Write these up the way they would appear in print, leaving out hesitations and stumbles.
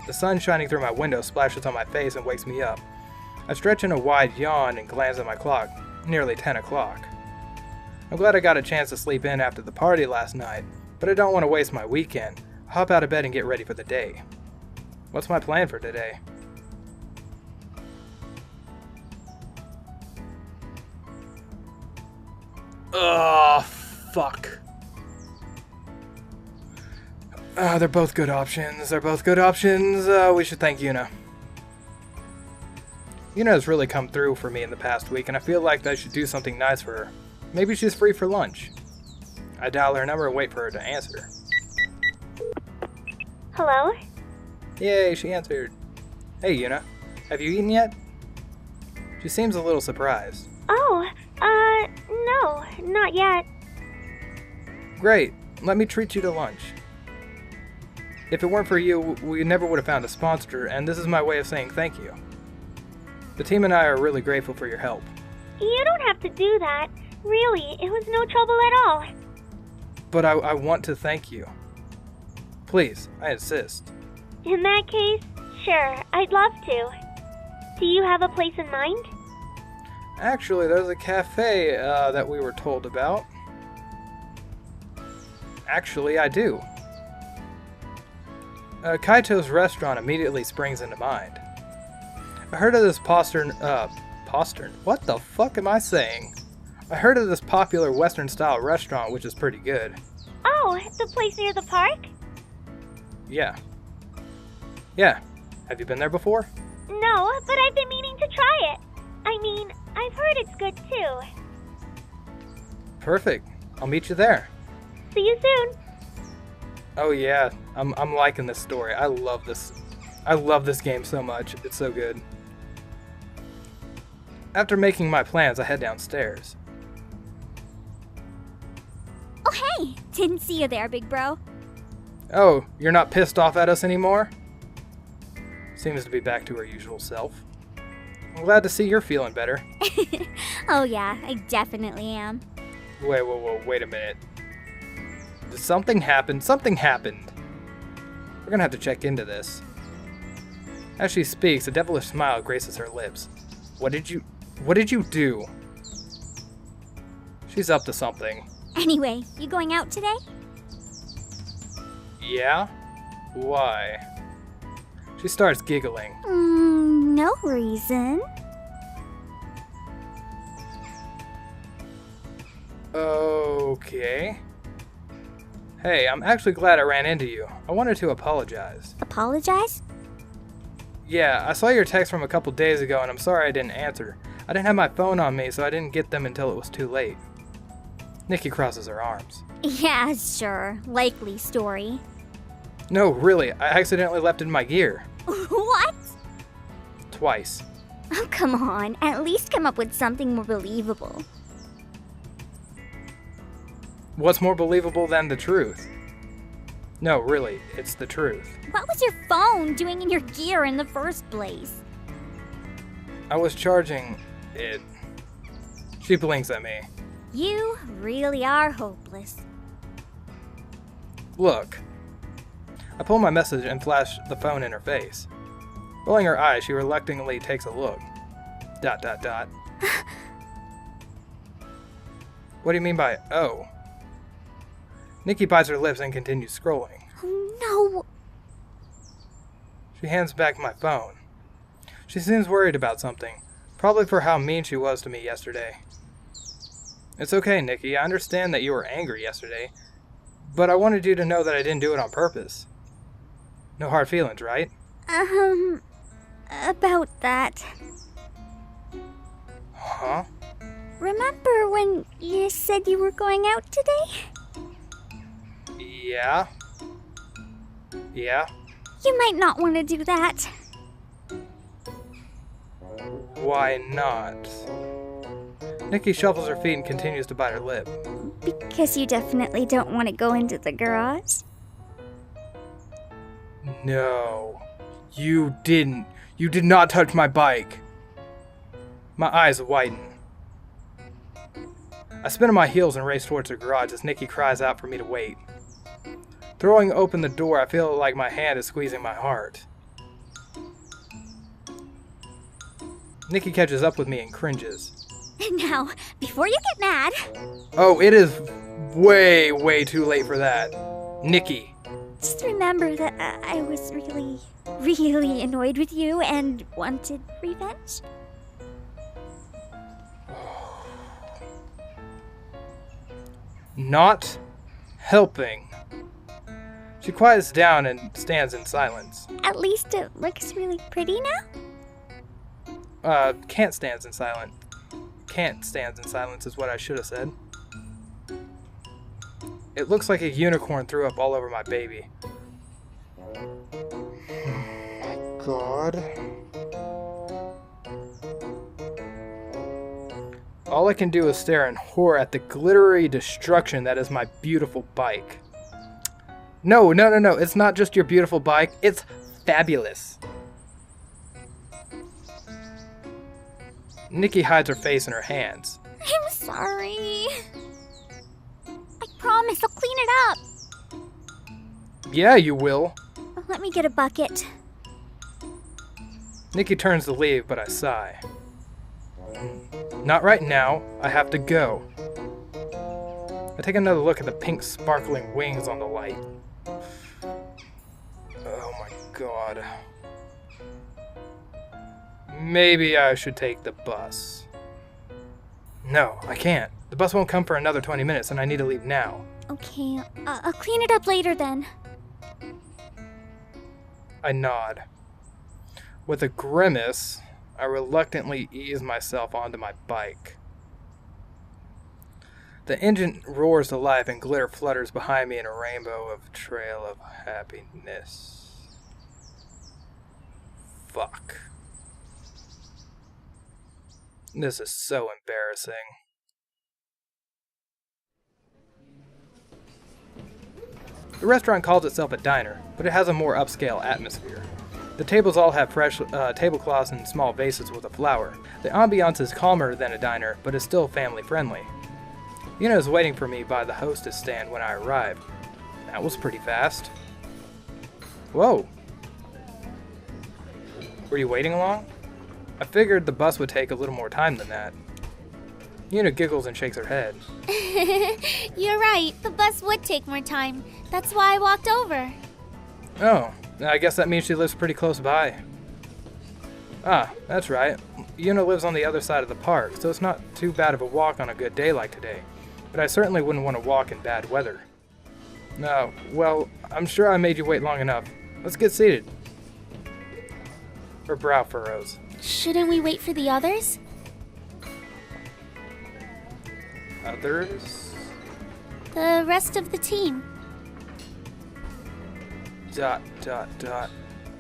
The sun shining through my window splashes on my face and wakes me up. I stretch in a wide yawn and glance at my clock. Nearly 10 o'clock. I'm glad I got a chance to sleep in after the party last night, but I don't want to waste my weekend. I'll hop out of bed and get ready for the day. What's my plan for today? Ugh, fuck. They're both good options. We should thank Yuuna. Yuuna has really come through for me in the past week, and I feel like I should do something nice for her. Maybe she's free for lunch. I dial her number and wait for her to answer. Hello? Yay, she answered. Hey, Yuuna. Have you eaten yet? She seems a little surprised. Oh, no, not yet. Great. Let me treat you to lunch. If it weren't for you, we never would have found a sponsor, and this is my way of saying thank you. The team and I are really grateful for your help. You don't have to do that. Really, it was no trouble at all. But I want to thank you. Please, I insist. In that case, sure, I'd love to. Do you have a place in mind? Actually, there's a cafe that we were told about. Actually, I do. Kaito's restaurant immediately springs into mind. I heard of this postern. What the fuck am I saying? I heard of this popular Western-style restaurant, which is pretty good. Oh, the place near the park? Yeah. Yeah. Have you been there before? No, but I've been meaning to try it. I mean, I've heard it's good too. Perfect. I'll meet you there. See you soon. Oh yeah, I'm liking this story. I love this game so much. It's so good. After making my plans, I head downstairs. Oh hey, didn't see you there, big bro. Oh, you're not pissed off at us anymore? Seems to be back to her usual self. I'm glad to see you're feeling better. Oh yeah, I definitely am. Wait a minute. Did something happen? Something happened. We're gonna have to check into this. As she speaks, a devilish smile graces her lips. What did you do? She's up to something. Anyway, you going out today? Yeah? Why? She starts giggling. No reason. Okay. Hey, I'm actually glad I ran into you. I wanted to apologize. Apologize? Yeah, I saw your text from a couple days ago and I'm sorry I didn't answer. I didn't have my phone on me, so I didn't get them until it was too late. Nikki crosses her arms. Yeah, sure. Likely story. No, really, I accidentally left it in my gear. What? Twice. Oh, come on. At least come up with something more believable. What's more believable than the truth? No, really, it's the truth. What was your phone doing in your gear in the first place? I was charging it. She blinks at me. You really are hopeless. Look. I pull my message and flash the phone in her face. Rolling her eyes, she reluctantly takes a look. ... What do you mean by oh? Nikki bites her lips and continues scrolling. Oh no! She hands back my phone. She seems worried about something, probably for how mean she was to me yesterday. It's okay, Nikki, I understand that you were angry yesterday, but I wanted you to know that I didn't do it on purpose. No hard feelings, right? About that. Huh? Remember when you said you were going out today? Yeah? Yeah? You might not want to do that. Why not? Nikki shuffles her feet and continues to bite her lip. Because you definitely don't want to go into the garage? No. You didn't. You did not touch my bike. My eyes widen. I spin on my heels and race towards the garage as Nikki cries out for me to wait. Throwing open the door, I feel like my hand is squeezing my heart. Nikki catches up with me and cringes. Now, before you get mad... Oh, it is way, way too late for that. Nikki. Just remember that I was really, really annoyed with you and wanted revenge. Not helping. She quiets down and stands in silence. At least it looks really pretty now? Can't stands in silence. Can't stands in silence is what I should have said. It looks like a unicorn threw up all over my baby. My God. All I can do is stare in horror at the glittery destruction that is my beautiful bike. No, it's not just your beautiful bike, it's fabulous. Nikki hides her face in her hands. I'm sorry. I promise I'll clean it up. Yeah, you will. Let me get a bucket. Nikki turns to leave, but I sigh. Not right now. I have to go. I take another look at the pink sparkling wings on the light. Oh my God. Maybe I should take the bus. No, I can't. The bus won't come for another 20 minutes and I need to leave now. Okay, I'll clean it up later then. I nod. With a grimace, I reluctantly ease myself onto my bike. The engine roars to life and glitter flutters behind me in a rainbow of trail of happiness. Fuck. This is so embarrassing. The restaurant calls itself a diner, but it has a more upscale atmosphere. The tables all have fresh tablecloths and small vases with a flower. The ambiance is calmer than a diner, but is still family friendly. Yuuna is waiting for me by the hostess stand when I arrived. That was pretty fast. Whoa. Were you waiting long? I figured the bus would take a little more time than that. Yuuna giggles and shakes her head. You're right, the bus would take more time. That's why I walked over. Oh, I guess that means she lives pretty close by. Ah, that's right. Yuuna lives on the other side of the park, so it's not too bad of a walk on a good day like today. But I certainly wouldn't want to walk in bad weather. No, well, I'm sure I made you wait long enough. Let's get seated. Her brow furrows. Shouldn't we wait for the others? Others? The rest of the team. ...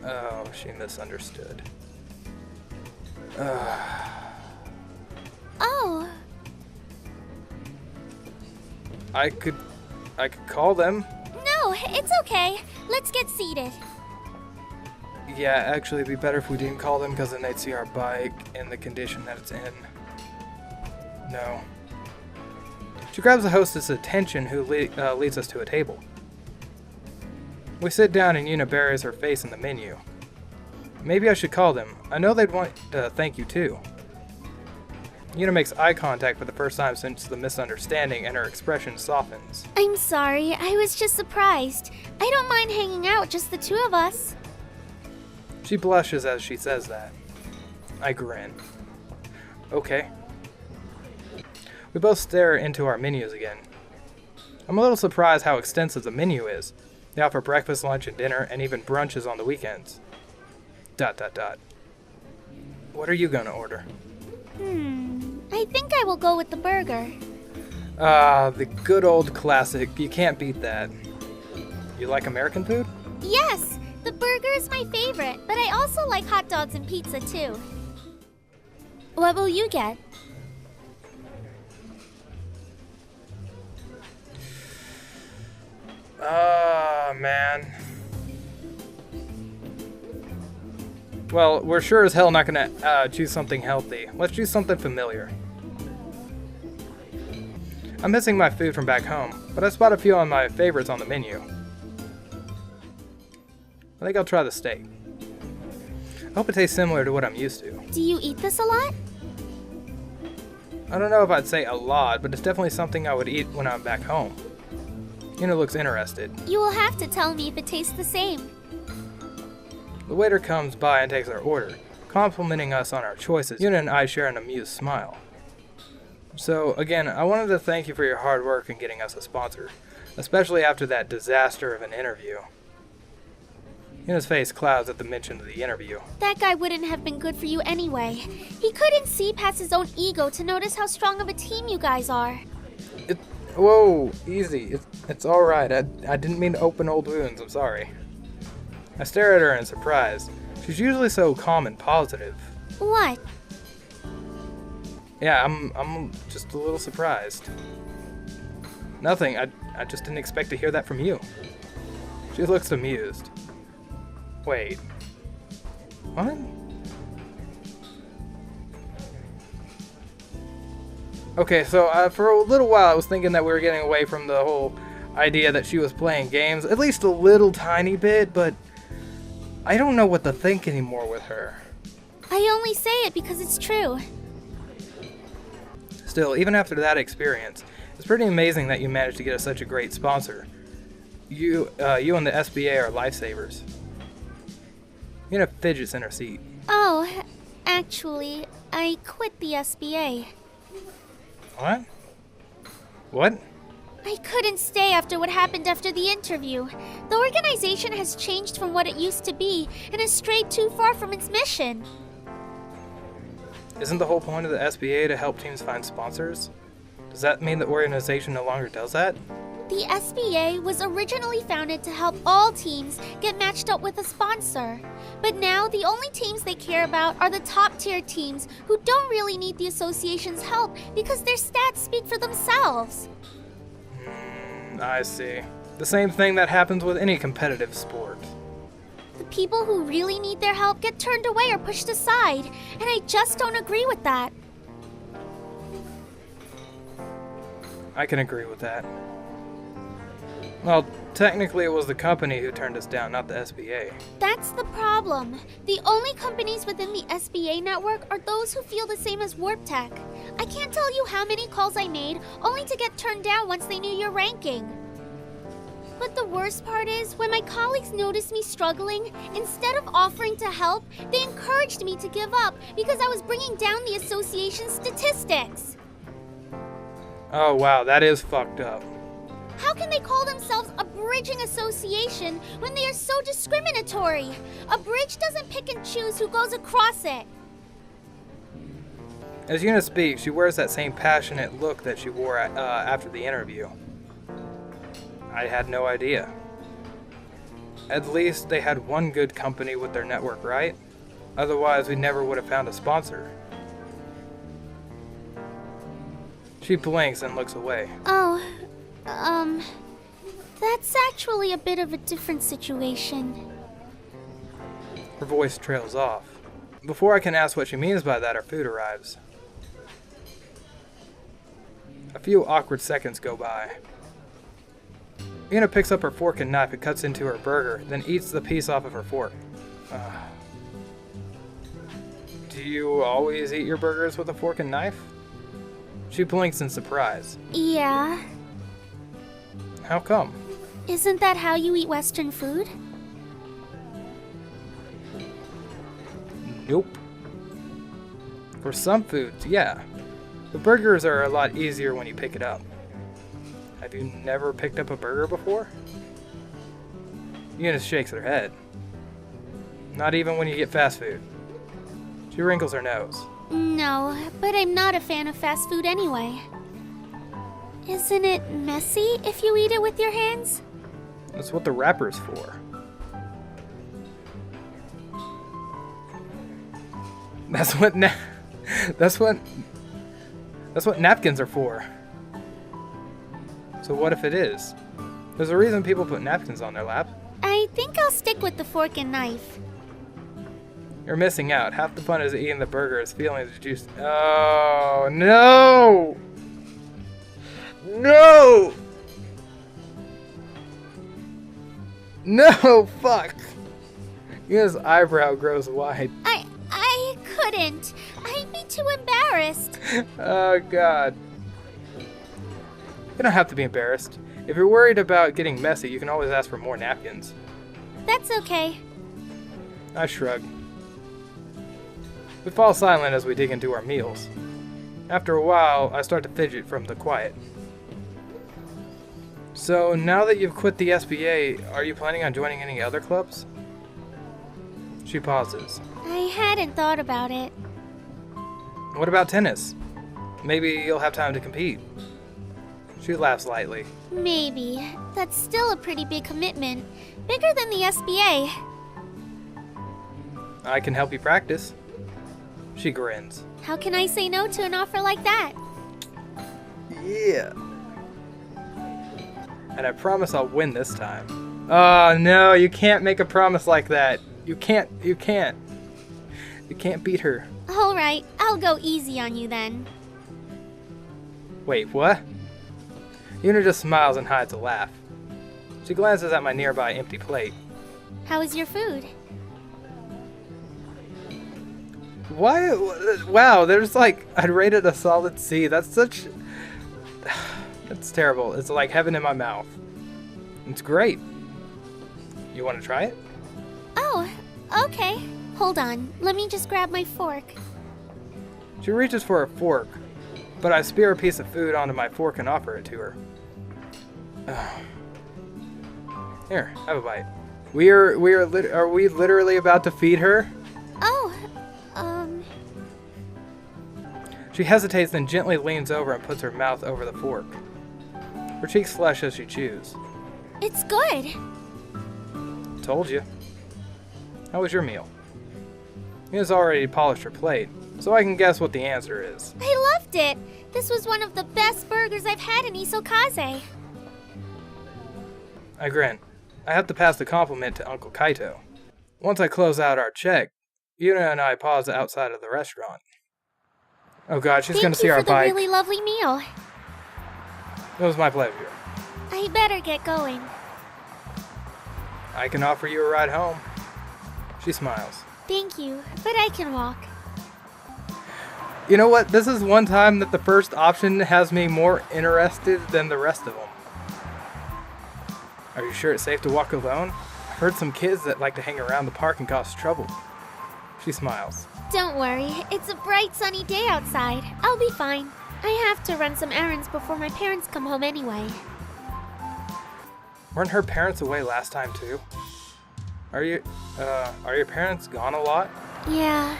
Oh, she misunderstood. Oh. I could call them. No, it's okay. Let's get seated. Yeah, actually it'd be better if we didn't call them because then they'd see our bike in the condition that it's in. No. She grabs the hostess' attention who leads us to a table. We sit down and Yuuna buries her face in the menu. Maybe I should call them. I know they'd want to thank you too. Yuuna makes eye contact for the first time since the misunderstanding and her expression softens. I'm sorry, I was just surprised. I don't mind hanging out, just the two of us. She blushes as she says that. I grin. Okay. We both stare into our menus again. I'm a little surprised how extensive the menu is. They offer breakfast, lunch, and dinner, and even brunches on the weekends. ... What are you gonna order? I think I will go with the burger. Ah, the good old classic. You can't beat that. You like American food? Yes, the burger is my favorite, but I also like hot dogs and pizza too. What will you get? Ah, man. Well, we're sure as hell not gonna choose something healthy. Let's choose something familiar. I'm missing my food from back home, but I spot a few of my favorites on the menu. I think I'll try the steak. I hope it tastes similar to what I'm used to. Do you eat this a lot? I don't know if I'd say a lot, but it's definitely something I would eat when I'm back home. Yuuna looks interested. You will have to tell me if it tastes the same. The waiter comes by and takes our order, complimenting us on our choices. Yuuna and I share an amused smile. So, again, I wanted to thank you for your hard work in getting us a sponsor, especially after that disaster of an interview. Yuna's face clouds at the mention of the interview. That guy wouldn't have been good for you anyway. He couldn't see past his own ego to notice how strong of a team you guys are. Whoa, easy. It's alright. I didn't mean to open old wounds. I'm sorry. I stare at her in surprise. She's usually so calm and positive. What? Yeah, I'm just a little surprised. Nothing. I just didn't expect to hear that from you. She looks amused. Wait. What? Okay, so for a little while I was thinking that we were getting away from the whole idea that she was playing games, at least a little tiny bit, but I don't know what to think anymore with her. I only say it because it's true. Still, even after that experience, it's pretty amazing that you managed to get us such a great sponsor. You and the SBA are lifesavers. Yuuna fidgets in her seat. Oh, actually, I quit the SBA. What? What? I couldn't stay after what happened after the interview. The organization has changed from what it used to be and has strayed too far from its mission. Isn't the whole point of the SBA to help teams find sponsors? Does that mean the organization no longer does that? The SBA was originally founded to help all teams get matched up with a sponsor. But now the only teams they care about are the top-tier teams who don't really need the association's help because their stats speak for themselves. I see. The same thing that happens with any competitive sport. The people who really need their help get turned away or pushed aside, and I just don't agree with that. I can agree with that. Well, technically it was the company who turned us down, not the SBA. That's the problem. The only companies within the SBA network are those who feel the same as Warp Tech. I can't tell you how many calls I made, only to get turned down once they knew your ranking. But the worst part is, when my colleagues noticed me struggling, instead of offering to help, they encouraged me to give up because I was bringing down the association's statistics. Oh wow, that is fucked up. How can they call themselves a bridging association when they are so discriminatory? A bridge doesn't pick and choose who goes across it. As Yuuna speaks, she wears that same passionate look that she wore after the interview. I had no idea. At least they had one good company with their network, right? Otherwise, we never would have found a sponsor. She blinks and looks away. Oh, that's actually a bit of a different situation. Her voice trails off. Before I can ask what she means by that, our food arrives. A few awkward seconds go by. Yuuna picks up her fork and knife and cuts into her burger, then eats the piece off of her fork. Do you always eat your burgers with a fork and knife? She blinks in surprise. Yeah. How come? Isn't that how you eat Western food? Nope. For some foods, yeah. The burgers are a lot easier when you pick it up. Have you never picked up a burger before? Yuuna shakes her head. Not even when you get fast food. She wrinkles her nose. No, but I'm not a fan of fast food anyway. Isn't it messy if you eat it with your hands? That's what the wrapper's for. That's what napkins are for. So what if it is? There's a reason people put napkins on their lap. I think I'll stick with the fork and knife. You're missing out. Half the fun is eating the burger is feeling the juice. Oh, no! No! No, fuck! Yuna's eyebrow grows wide. I couldn't. I'd be too embarrassed. Oh, God. You don't have to be embarrassed. If you're worried about getting messy, you can always ask for more napkins. That's okay. I shrug. We fall silent as we dig into our meals. After a while, I start to fidget from the quiet. So, now that you've quit the SBA, are you planning on joining any other clubs? She pauses. I hadn't thought about it. What about tennis? Maybe you'll have time to compete. She laughs lightly. Maybe. That's still a pretty big commitment. Bigger than the SBA. I can help you practice. She grins. How can I say no to an offer like that? Yeah. And I promise I'll win this time. Oh no, you can't make a promise like that. You can't. You can't beat her. Alright, I'll go easy on you then. Wait, what? Yuuna just smiles and hides a laugh. She glances at my nearby empty plate. How is your food? Why? Wow, there's like, I'd rate it a solid C. That's such... That's terrible. It's like heaven in my mouth. It's great. You want to try it? Oh, okay. Hold on, let me just grab my fork. She reaches for a fork, but I spear a piece of food onto my fork and offer it to her. Here, have a bite. Are we literally about to feed her? Oh, She hesitates, then gently leans over and puts her mouth over the fork. Her cheeks flush as she chews. it's good. Told you. How was your meal? Yuna's already polished her plate, so I can guess what the answer is. I loved it. This was one of the best burgers I've had in Isokaze. I grin. I have to pass the compliment to Uncle Kaito. Once I close out our check, Yuuna and I pause outside of the restaurant. Oh god, she's gonna see our bike. Thank you for the really lovely meal. It was my pleasure. I better get going. I can offer you a ride home. She smiles. Thank you, but I can walk. You know what? This is one time that the first option has me more interested than the rest of them. Are you sure it's safe to walk alone? I've heard some kids that like to hang around the park and cause trouble. She smiles. Don't worry, it's a bright sunny day outside. I'll be fine. I have to run some errands before my parents come home anyway. Weren't her parents away last time too? Are your parents gone a lot? Yeah.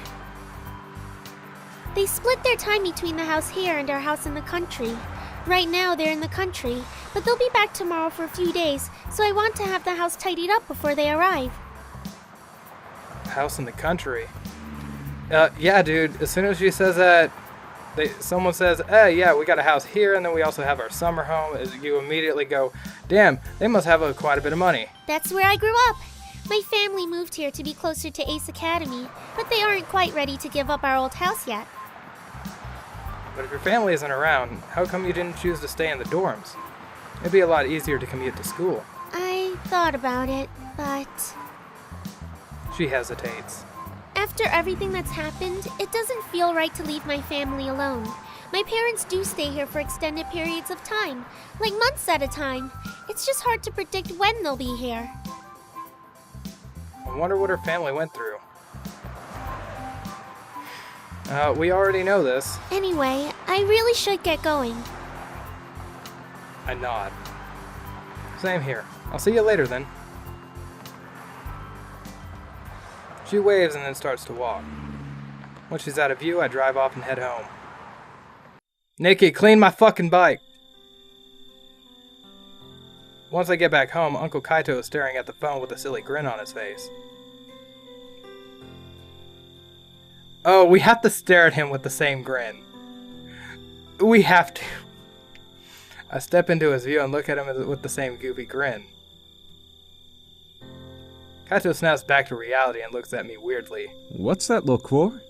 They split their time between the house here and our house in the country. Right now they're in the country, but they'll be back tomorrow for a few days, so I want to have the house tidied up before they arrive. House in the country? Yeah, dude. As soon as she says that, someone says, yeah, we got a house here, and then we also have our summer home, you immediately go, damn, they must have quite a bit of money. That's where I grew up. My family moved here to be closer to Ace Academy, but they aren't quite ready to give up our old house yet. But if your family isn't around, how come you didn't choose to stay in the dorms? It'd be a lot easier to commute to school. I thought about it, but... She hesitates. After everything that's happened, it doesn't feel right to leave my family alone. My parents do stay here for extended periods of time, like months at a time. It's just hard to predict when they'll be here. I wonder what her family went through. We already know this. Anyway, I really should get going. I nod. Same here. I'll see you later then. She waves and then starts to walk. Once she's out of view, I drive off and head home. Nikki, clean my fucking bike! Once I get back home, Uncle Kaito is staring at the phone with a silly grin on his face. Oh, we have to stare at him with the same grin. We have to. I step into his view and look at him with the same goofy grin. Kaito snaps back to reality and looks at me weirdly. What's that look for?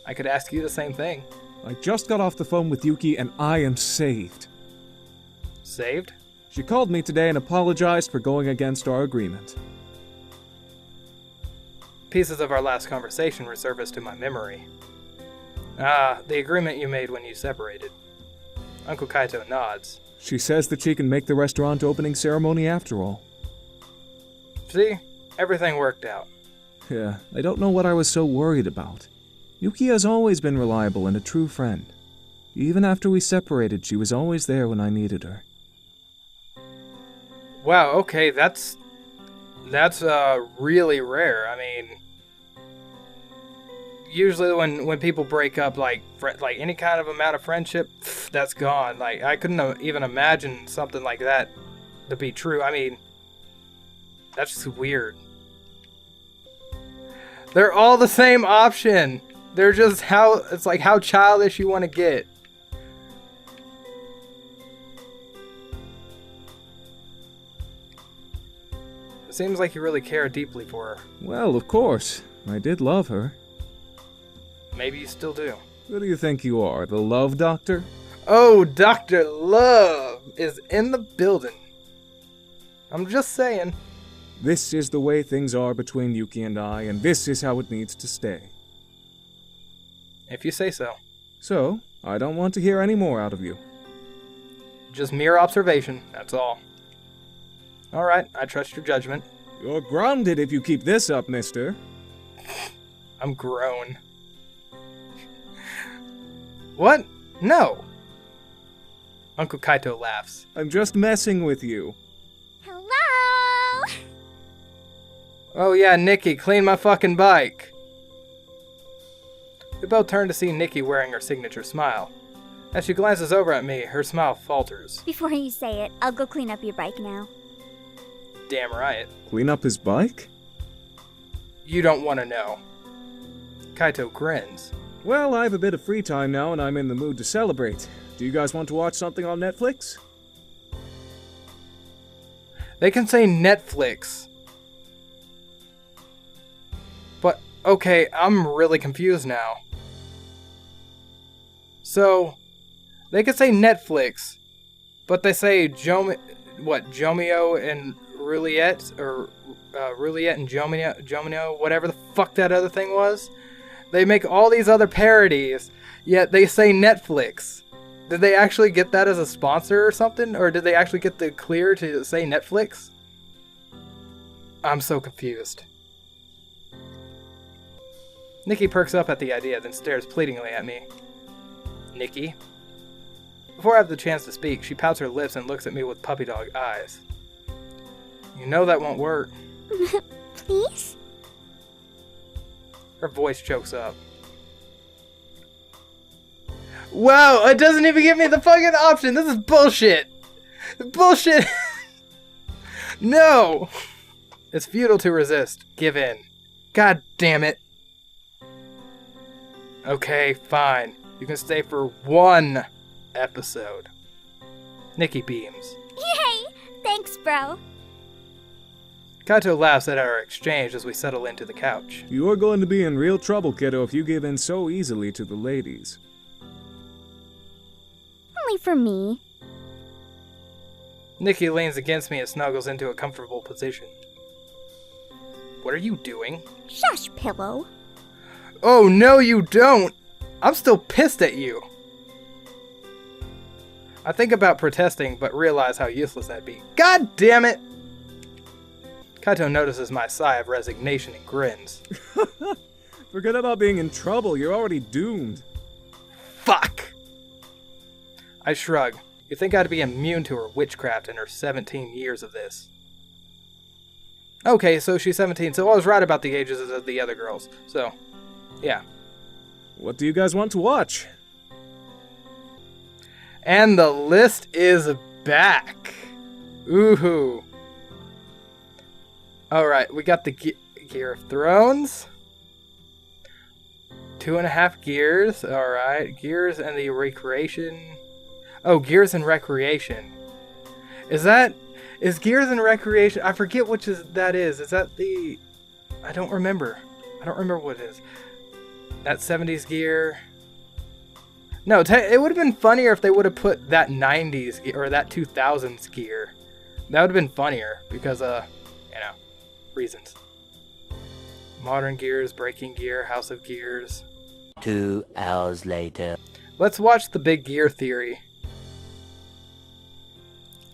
I could ask you the same thing. I just got off the phone with Yuki and I am saved. Saved? She called me today and apologized for going against our agreement. Pieces of our last conversation resurfaced to my memory. Ah, the agreement you made when you separated. Uncle Kaito nods. She says that she can make the restaurant opening ceremony after all. See? Everything worked out. Yeah, I don't know what I was so worried about. Yuki has always been reliable and a true friend. Even after we separated, she was always there when I needed her. Wow, okay, that's really rare. I mean, usually when people break up, like any kind of amount of friendship, that's gone. Like, I couldn't even imagine something like that to be true. I mean, that's just weird. They're all the same option. They're just it's like how childish you want to get. It seems like you really care deeply for her. Well, of course. I did love her. Maybe you still do. Who do you think you are, the love doctor? Oh, Dr. Love is in the building. I'm just saying. This is the way things are between Yuki and I, and this is how it needs to stay. If you say so. So, I don't want to hear any more out of you. Just mere observation, that's all. Alright, I trust your judgment. You're grounded if you keep this up, mister. I'm grown. What? No! Uncle Kaito laughs. I'm just messing with you. Hello? Oh yeah, Nikki, clean my fucking bike. We both turn to see Nikki wearing her signature smile. As she glances over at me, her smile falters. Before you say it, I'll go clean up your bike now. Damn right. Clean up his bike? You don't want to know. Kaito grins. Well, I have a bit of free time now and I'm in the mood to celebrate. Do you guys want to watch something on Netflix? They can say Netflix. But, okay, I'm really confused now. So, they could say Netflix, but they say Jomio and Roulette, or Roulette and Jomio, whatever the fuck that other thing was. They make all these other parodies, yet they say Netflix. Did they actually get that as a sponsor or something? Or did they actually get the clear to say Netflix? I'm so confused. Nikki perks up at the idea, then stares pleadingly at me. Nikki? Before I have the chance to speak, she pouts her lips and looks at me with puppy dog eyes. You know that won't work. Please? Her voice chokes up. Wow, it doesn't even give me the fucking option. This is bullshit. Bullshit. No. It's futile to resist. Give in. God damn it. Okay, fine. You can stay for one episode. Nikki beams. Yay! Thanks, bro. Kaito laughs at our exchange as we settle into the couch. You're going to be in real trouble, kiddo, if you give in so easily to the ladies. Only for me. Nikki leans against me and snuggles into a comfortable position. What are you doing? Shush, pillow. Oh, no, you don't! I'm still pissed at you! I think about protesting, but realize how useless that'd be. God damn it! Kaito notices my sigh of resignation and grins. Forget about being in trouble, you're already doomed. Fuck! I shrug. You'd think I'd be immune to her witchcraft in her 17 years of this. Okay, so she's 17, so I was right about the ages of the other girls. So, yeah. What do you guys want to watch? And the list is back. Ooh. Alright, we got the Gear of Thrones. 2.5 Gears. Alright, Gears and the Recreation. Oh, Gears and Recreation. Is Gears and Recreation? I forget which that is. Is that the... I don't remember. I don't remember what it is. That 70s gear. No, it would have been funnier if they would have put that 90s or that 2000s gear. That would have been funnier because, reasons. Modern Gears, Breaking Gear, House of Gears. 2 hours later. Let's watch The Big Gear Theory.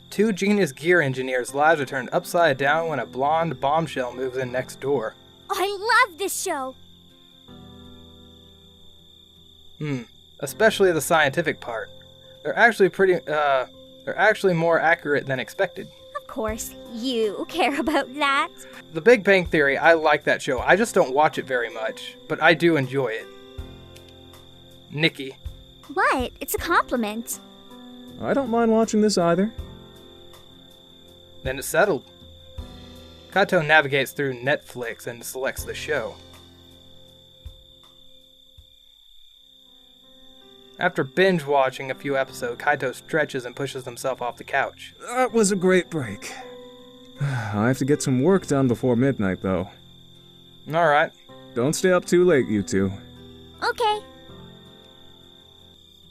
2 genius gear engineers' lives are turned upside down when a blonde bombshell moves in next door. I love this show. Especially the scientific part. They're actually more accurate than expected. Of course, you care about that. The Big Bang Theory, I like that show. I just don't watch it very much, but I do enjoy it. Nikki. What? It's a compliment. I don't mind watching this either. Then it's settled. Kaito navigates through Netflix and selects the show. After binge watching a few episodes, Kaito stretches and pushes himself off the couch. That was a great break. I have to get some work done before midnight, though. Alright. Don't stay up too late, you two. Okay.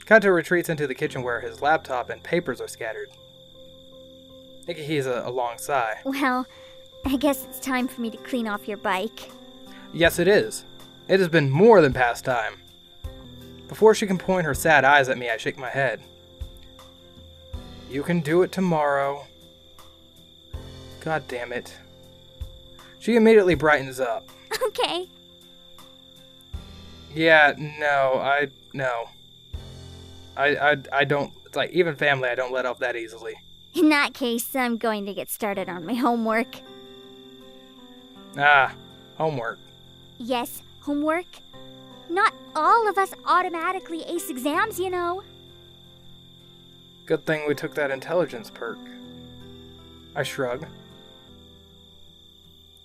Kaito retreats into the kitchen where his laptop and papers are scattered. Nikki heaves a long sigh. Well, I guess it's time for me to clean off your bike. Yes, it is. It has been more than past time. Before she can point her sad eyes at me, I shake my head. You can do it tomorrow. God damn it. She immediately brightens up. Okay. Yeah, no. I don't, it's like, even family, I don't let off that easily. In that case, I'm going to get started on my homework. Homework. Yes, homework. Not all of us automatically ace exams, you know. Good thing we took that intelligence perk. I shrug.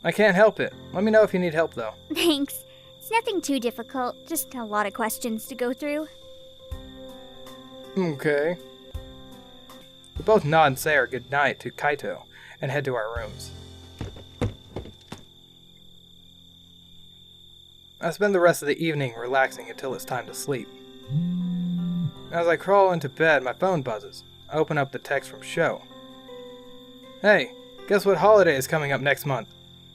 I can't help it. Let me know if you need help, though. Thanks. It's nothing too difficult, just a lot of questions to go through. Okay. We both nod and say our goodnight to Kaito and head to our rooms. I spend the rest of the evening relaxing until it's time to sleep. As I crawl into bed, my phone buzzes. I open up the text from Sho. Hey, guess what holiday is coming up next month?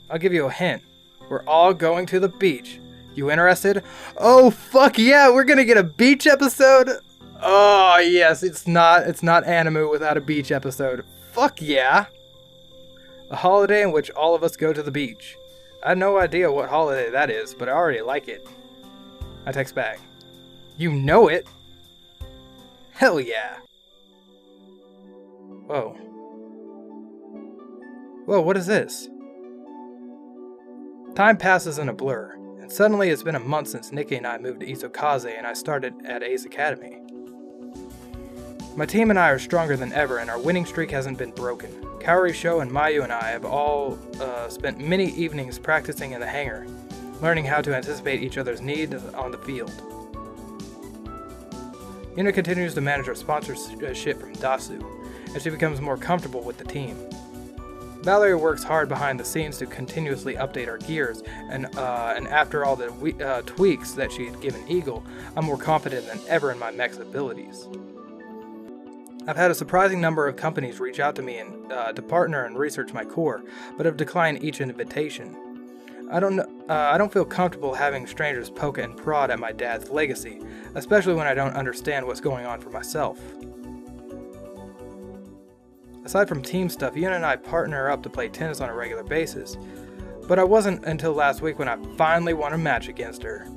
I'll give you a hint. We're all going to the beach. You interested? Oh, fuck yeah, we're gonna get a beach episode? Oh, yes, it's not anime without a beach episode. Fuck yeah. A holiday in which all of us go to the beach. I have no idea what holiday that is, but I already like it. I text back. You know it? Hell yeah. Whoa. Whoa, what is this? Time passes in a blur, and suddenly it's been a month since Nikki and I moved to Isokaze and I started at Ace Academy. My team and I are stronger than ever, and our winning streak hasn't been broken. Kaori, Sho, and Mayu and I have all spent many evenings practicing in the hangar, learning how to anticipate each other's needs on the field. Yuuna continues to manage our sponsorship from Dasu, and she becomes more comfortable with the team. Valerie works hard behind the scenes to continuously update our gears, and after all the tweaks that she had given Eagle, I'm more confident than ever in my mech's abilities. I've had a surprising number of companies reach out to me and to partner and research my core, but have declined each invitation. I don't feel comfortable having strangers poke and prod at my dad's legacy, especially when I don't understand what's going on for myself. Aside from team stuff, Yuuna and I partner up to play tennis on a regular basis, but I wasn't until last week when I finally won a match against her.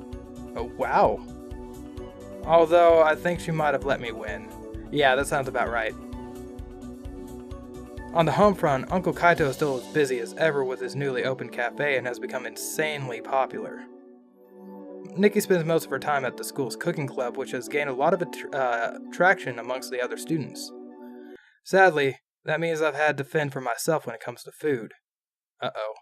Oh, wow. Although I think she might have let me win. Yeah, that sounds about right. On the home front, Uncle Kaito is still as busy as ever with his newly opened cafe and has become insanely popular. Nikki spends most of her time at the school's cooking club, which has gained a lot of traction amongst the other students. Sadly, that means I've had to fend for myself when it comes to food. Uh-oh.